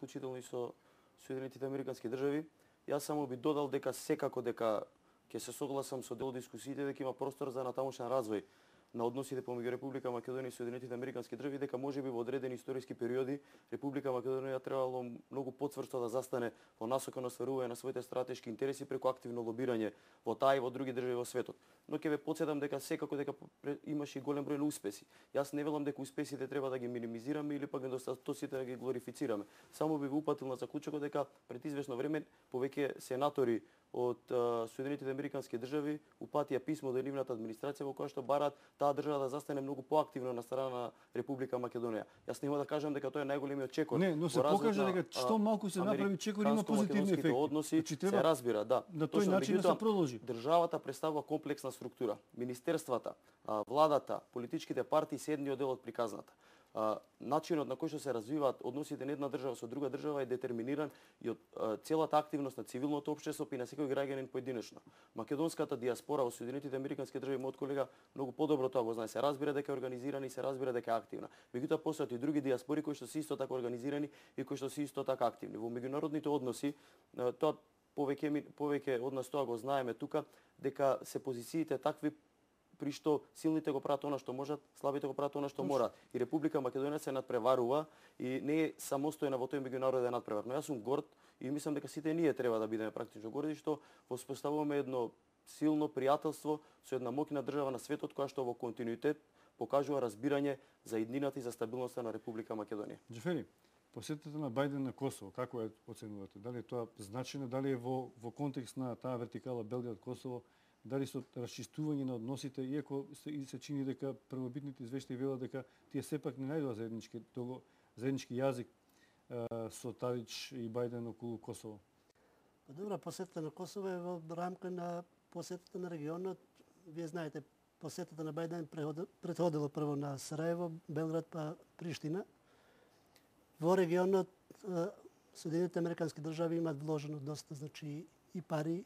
вклучително и со Соединетите Американски држави. Јас само би додал дека секако дека ќе се согласам со дел од дискусиите дека има простор за натамошен развој на односите помеѓу Република Македонија и Соединетите Американски држави, дека можеби во одредени историски периоди Република Македонија требало многу потврсто да застане во насока на остварување на своите стратешки интереси преку активно лобирање во таа и во други држави во светот. Но ќе ве потсетам дека секако дека имаше и голем број на успеси. Јас не велам дека успесите треба да ги минимизираме или пак недостатоците да ги глорифицираме. Само би ве упатил на заклучокот дека пред известно време повеќе сенатори од Соединетите Американски држави упатија писмо до нивната администрација во која што бараат таа држава да застане многу поактивно на страна на Република Македонија. Јас нема да кажам дека тоа е најголемиот чекор. Не, но се покажа дека што малку се направи чекор има позитивни ефекти. Односи се разбира, да. На тој начин да се продолжи. Државата представува комплексна структура. Министерствата, владата, политичките партии се едниот дел од приказната. Начинот на кој што се развиваат односите на една држава со друга држава е детерминиран и од целата активност на цивилното општество и на секој граѓанин поединечно. Македонската диаспора во Соединетите Американски држави, мојот колега многу подобро тоа го знае, се разбира дека е организирана и се разбира дека е активна. Меѓутоа постојат и други диаспори кои што се исто така организирани и кои што се исто така активни. Во меѓународните односи тоа повеќе од нас тоа го знаеме тука, дека се позициите такви при што силните го прават она што можат, слабите го прават она што мораат. И Република Македонија се надпреварува и не е самостојна во тој меѓународен надпревар. Но јас сум горд и мислам дека сите ние треба да бидеме практично горди што воспоставуваме едно силно пријателство со една моќна држава на светот која што во континуитет покажува разбирање за иднината и за стабилноста на Република Македонија. Џефери, посетата на Бајден на Косово, како е оценувате? Дали е тоа значајно, дали е во контекст на таа вертикала Белград-Косово, дали со расчистување на односите, иако се чини дека првобитните извештаи велат дека тие сепак не најдоа заеднички јазик со Тадич и Бајден околу Косово? Добра, посетата на Косово е во рамка на посетата на регионот. Вие знаете, посетата на Бајден претходила прво на Сараево, Белград па Приштина. Во регионот Соединетите Американски држави имаат вложено доста, значи и пари,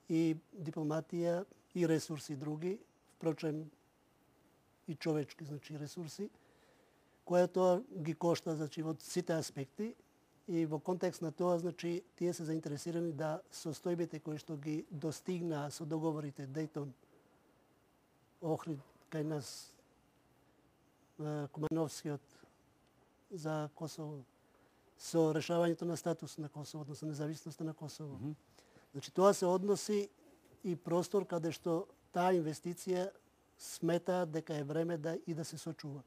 и дипломатија, и ресурси други, впрочем и човечки, значи ресурси, која тоа ги кошта, значи во сите аспекти, и во контекст на тоа, значи тие се заинтересирани да состојбите кои што ги достигнаа со договорите Дејтон, Охрид, кај нас Кумановскиот за Косово, со решавањето на статус на Косово, односно независноста на Косово. Значи тоа се односи и простор каде што таа инвестиција смета дека е време да се сочува.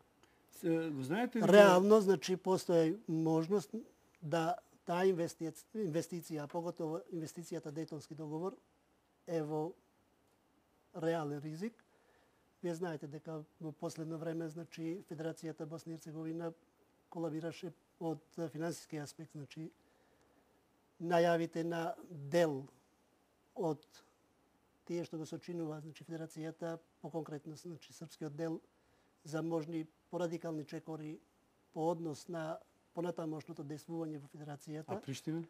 Знаете ли, реално, значи постои можност да таа инвестиција, поготово инвестицијата Дејтонски договор е во реален ризик. Вие знаете дека во последно време, значи Федерацијата Босна и Херцеговина колабираше од финансиски аспект, значи најавите на дел од тие што го сочинува, значи Федерацијата, по-конкретно, значи српскиот дел, за можни порадикални чекори по однос на понатамошното дејствување во Федерацијата. А Приштина?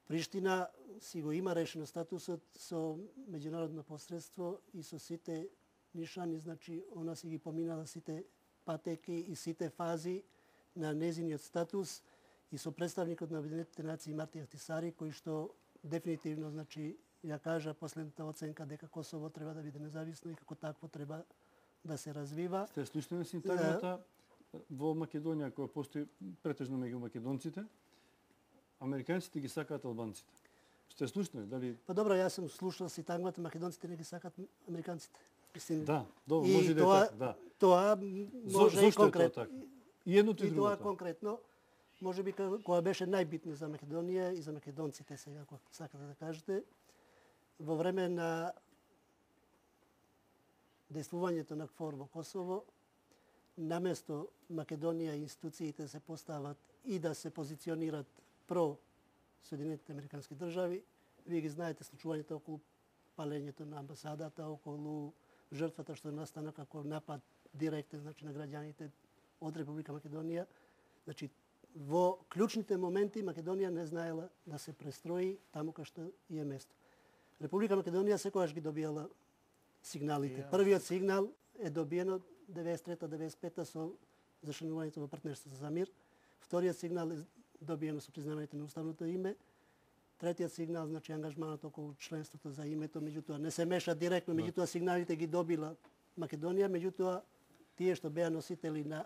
Приштина си го има решено статусот со меѓународно посредство и со сите нишани, значи она си ги поминала сите патеки и сите фази на незиниот статус и со представникот на Обединетите нации Марти Ахтисари, кој што дефинитивно, значи, ја кажа последната оценка дека Косово треба да биде независно и како такво треба да се развива. Сте слушали на синтагмата во Македонија, која постои претежно меѓу македонците, американците ги сакаат албанците. Сте слушали? Дали... Па добро, јас сум слушал синтагмата, македонците не ги сакаат американците. Да, добро, може да е така, да. Тоа може и конкретно. И едното и другото. И тоа конкретно, може би која беше најбитна за Македонија и за македонците сега, ако сакате да кажете, во време на дејствувањето на КФОР во Косово, наместо Македонија и институциите се постават и да се позиционират про Соединетите Американски држави, вие ги знаете случувањето околу палењето на амбасадата, околу жртвата што настана како напад директен, значи, на граѓаните од Република Македонија. Значи, во клучните моменти Македонија не знаела да се престрои таму кај што е место. Република Македонија секогаш ги добијала сигналите. Првиот сигнал е добиено 93-95 со зачленувањето во партнерство за мир. Вториот сигнал е добиено со признавањето на уставното име. Третиот сигнал, значи ангажманот околу членството за името, меѓутоа не се меша директно, меѓутоа сигналите ги добила Македонија, меѓутоа тие што беа носители на,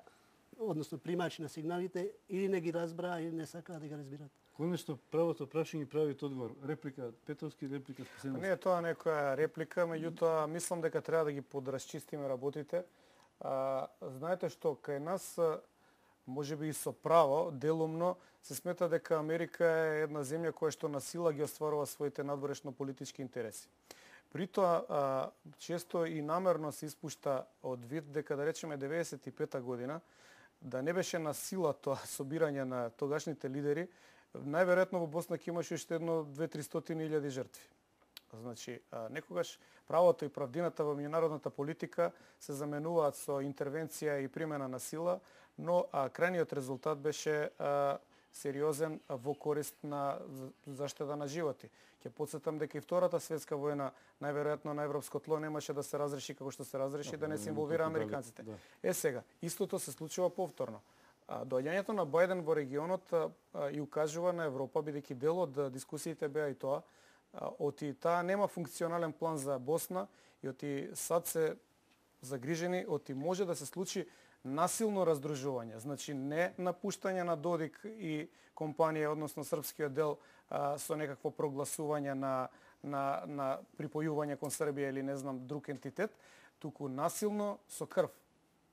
односно примачи на сигналите, или не ги разбраа, или не сакаа да ги разбират. Конечно, правото прашање прави одговор. Реплика Петровски, реплика Спасеновски. Не е тоа некоја реплика, меѓутоа мислам дека треба да ги подрасчистиме работите. Знаете што, кај нас можеби и со право, делумно, се смета дека Америка е една земја која што на сила ги остварува своите надворешно политички интереси. При тоа, често и намерно се испушта од вид дека, да речеме, 95-та година, да не беше на сила тоа собирање на тогашните лидери, најверојатно во Босна ќе имаше уште едно 200-300 жртви. Значи, некогаш правото и правдината во меѓународната политика се заменуваат со интервенција и примена на сила, но крајниот резултат беше сериозен во корист на заштита на животи. Ќе потсетам дека и Втората светска војна најверојатно на европско тло немаше да се разреши како што се разреши, да не се инволвира американците. Сега, истото се случува повторно. Доаѓањето на Бајден во регионот и укажува на Европа, бидејќи дел од дискусиите беа и тоа, оти таа нема функционален план за Босна и оти сад се загрижени, оти може да се случи насилно раздружување, значи не напуштање на Додик и компанија, односно српскиот дел, со некакво прогласување на припојување кон Србија или не знам друг ентитет, туку насилно со крв.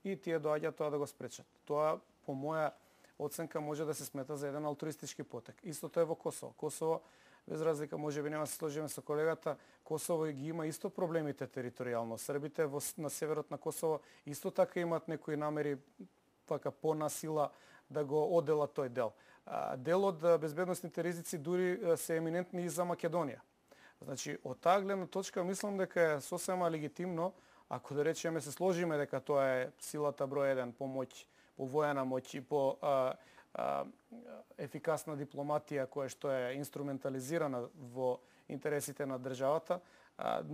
И тие доаѓаат тоа да го спречат. Тоа, по моја оценка, може да се смета за еден алтруистички потек. Истото е во Косово. Косово, без разлика, можеби нема се сложиме со колегата, Косово ги има исто проблемите територијално. Србите на северот на Косово исто така имаат некои намери така понасила да го оделат тој дел. Дел од безбедносните ризици дури се еминентни и за Македонија. Значи, од таа гледна точка мислам дека е сосема легитимно, ако да речеме се сложиме дека тоа е силата број 1 по моќ, по војна моќ и по ефикасна дипломатија која што е инструментализирана во интересите на државата,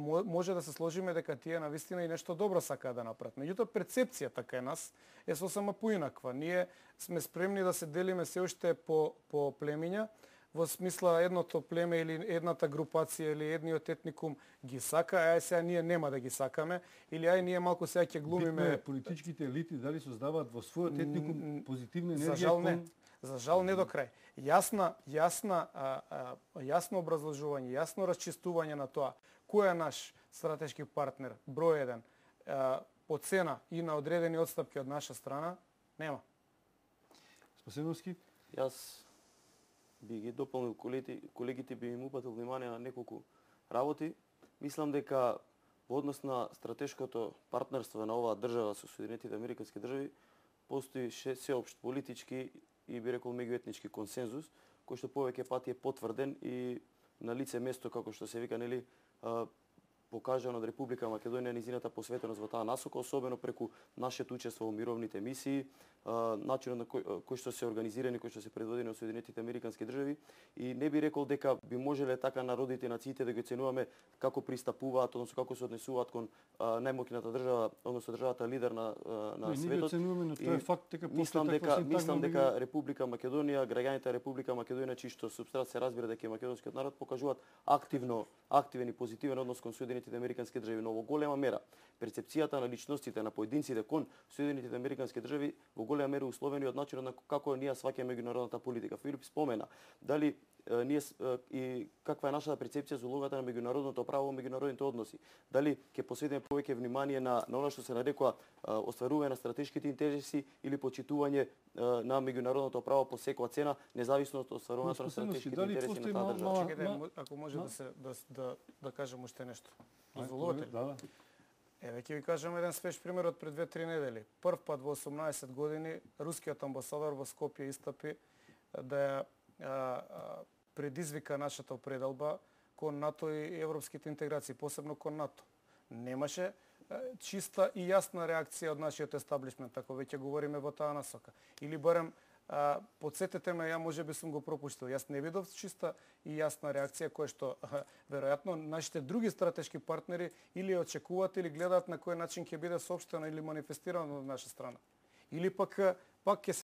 може да се сложиме дека тие навистина и нешто добро сакаат да направат. Меѓутоа перцепцијата кај нас е сосема поинаква. Ние сме спремни да се делиме се уште по племиња, во смисла едното племе или едната групација или едниот етникум ги сака, ај сега ние нема да ги сакаме, или ај ние малку сега ќе глумиме. Политичките елити дали создаваат во својот етникум позитивна енергија? За жал не. За жал не до крај. Јасно образложување, јасно расчистување на тоа кој е наш стратешки партнер, број 1, по цена и на одредени отстапки од наша страна, нема. Спасеновски? Јас би ги дополнил колегите, би им упатил внимание на неколку работи. Мислам дека во однос на стратешкото партнерство на оваа држава со Соединетите Американски држави постои сеопшт политички и би рекол меѓуетнички консензус, кој што повеќе пати е потврден и на лице место, како што се вика, нели, покажано од Република Македонија низината посветеност во таа насока, особено преку нашето учество во мировните мисии, начинот на кој што се организирани, кој што се предводени од Соединетите Американски држави, и не би рекол дека би можеле така народите и нациите да ги оценуваме како пристапуваат, односно како се однесуваат кон најмоќната држава, односно државата лидер на светот. Не ги оценуваме, но тоа е факт дека мислам дека Република Македонија, граѓаните на Република Македонија, чисто супстрат се разбира дека и македонскиот народ покажуваат активен и позитивен однос кон Соединетите Американски држави, но во голема мера перцепцијата на личностите на поединците кон Соединетите Американски држави во голема мера условени од начинот на како ние сваќаме меѓународната политика. Филип спомена дали ние и каква е нашата перцепција за улогата на меѓународното право во меѓународните односи. Дали ќе посветиме повеќе внимание на она што се нарекува остварување на стратешките интереси или почитување на меѓународното право по секоја цена, независно од остварувањето на стратешките интереси на таа држава. Чекајте, ако може да кажам уште нешто. Дозволувате ли? Еве ќе ви кажам еден свеж пример од пред 2-3 недели. Прв пат во 18 години рускиот амбасадор во Скопје истапи да предизвика нашата определба кон НАТО и европските интеграции, посебно кон НАТО. Немаше чиста и јасна реакција од нашиот естаблишмент, ако веќе говориме во таа насока. Или барем подсетете ме, ја можеби сум го пропуштил. Јас не видов чиста и јасна реакција која што веројатно нашите други стратешки партнери или очекуваат или гледаат на кој начин ќе биде соопштено или манифестирано од наша страна. Или пак ќе